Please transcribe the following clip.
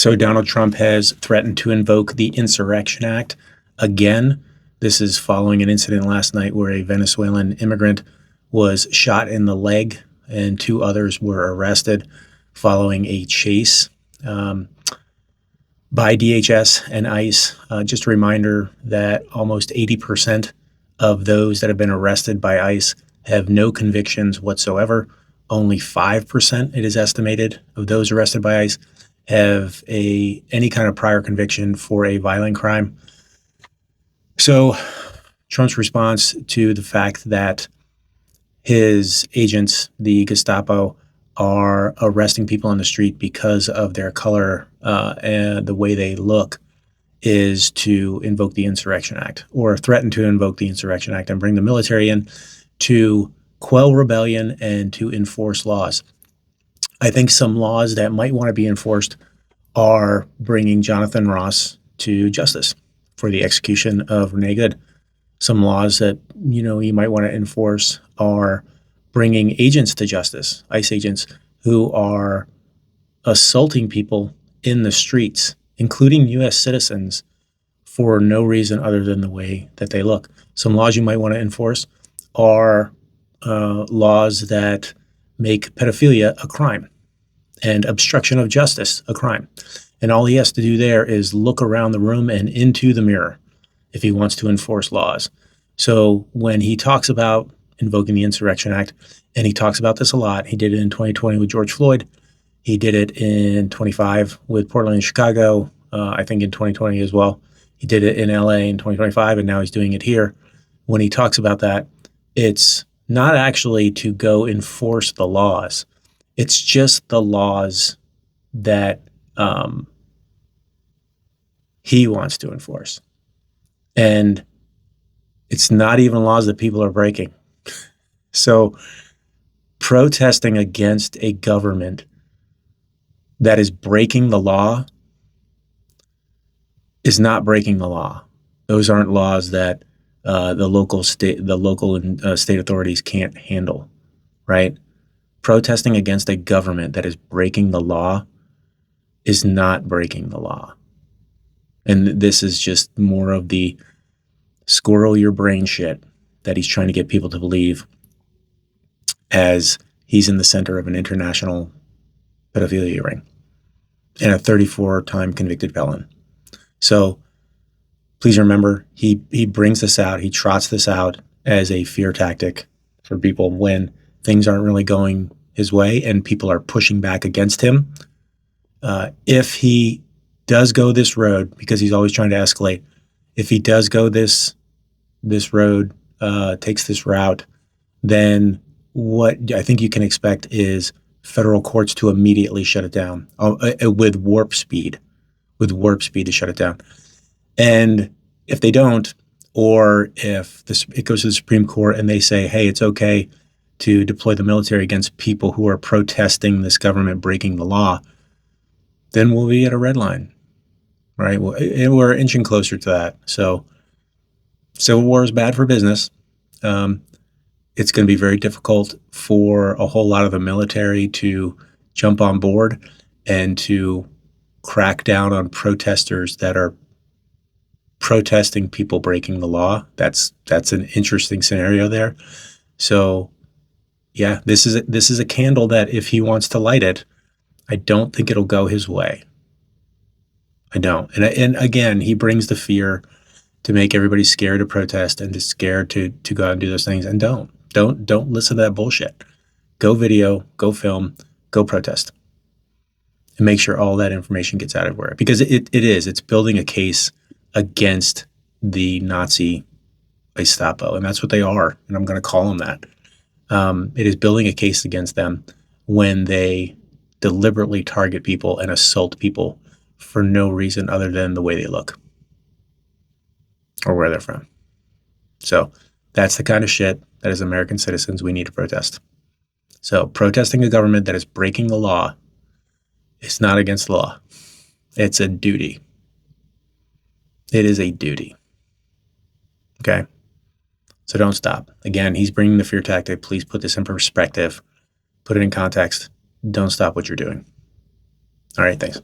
So Donald Trump has threatened to invoke the Insurrection Act again. This is following an incident last night where a Venezuelan immigrant was shot in the leg and two others were arrested following a chase by DHS and ICE. Just a reminder that almost 80% of those that have been arrested by ICE have no convictions whatsoever. Only 5%, it is estimated, of those arrested by ICE have any kind of prior conviction for a violent crime. So Trump's response to the fact that his agents, the Gestapo, are arresting people on the street because of their color and the way they look is to invoke the Insurrection Act, or threaten to invoke the Insurrection Act and bring the military in to quell rebellion and to enforce laws. I think some laws that might want to be enforced are bringing Jonathan Ross to justice for the execution of Renee Good. Some laws that, you might want to enforce are bringing agents to justice, ICE agents who are assaulting people in the streets, including U.S. citizens, for no reason other than the way that they look. Some laws you might want to enforce are laws that make pedophilia a crime and obstruction of justice a crime. And all he has to do there is look around the room and into the mirror if he wants to enforce laws. So when he talks about invoking the Insurrection Act, and he talks about this a lot, he did it in 2020 with George Floyd. He did it in 25 with Portland and Chicago, I think in 2020 as well. He did it in LA in 2025, and now he's doing it here. When he talks about that, it's not actually to go enforce the laws. It's just the laws that he wants to enforce. And it's not even laws that people are breaking. So protesting against a government that is breaking the law is not breaking the law. Those aren't laws that the local and state authorities can't handle, right? Protesting against a government that is breaking the law is not breaking the law. And this is just more of the squirrel your brain shit that he's trying to get people to believe, as he's in the center of an international pedophilia ring and a 34-time convicted felon. So please remember, he brings this out, he trots this out as a fear tactic for people when things aren't really going his way and people are pushing back against him. If he does go this road, because he's always trying to escalate, if he does go this road, takes this route, then what I think you can expect is federal courts to immediately shut it down with warp speed to shut it down. And if they don't, or if it goes to the Supreme Court and they say, hey, it's okay to deploy the military against people who are protesting this government breaking the law, then we'll be at a red line, right? We're inching closer to that. So civil war is bad for business. It's going to be very difficult for a whole lot of the military to jump on board and to crack down on protesters that are protesting people breaking the law. That's an interesting scenario there. So yeah, this is a candle that if he wants to light it, I don't think it'll go his way. I don't. And again, he brings the fear to make everybody scared to protest and just scared to go out and do those things. And don't listen to that bullshit. Go video, go film, go protest. And make sure all that information gets out everywhere. Because it's building a case against the Nazi Gestapo. And that's what they are. And I'm going to call them that. It is building a case against them when they deliberately target people and assault people for no reason other than the way they look or where they're from. So that's the kind of shit that as American citizens we need to protest. So protesting a government that is breaking the law is not against the law. It's a duty. It is a duty. Okay? So don't stop. Again, he's bringing the fear tactic. Please put this in perspective. Put it in context. Don't stop what you're doing. All right, thanks.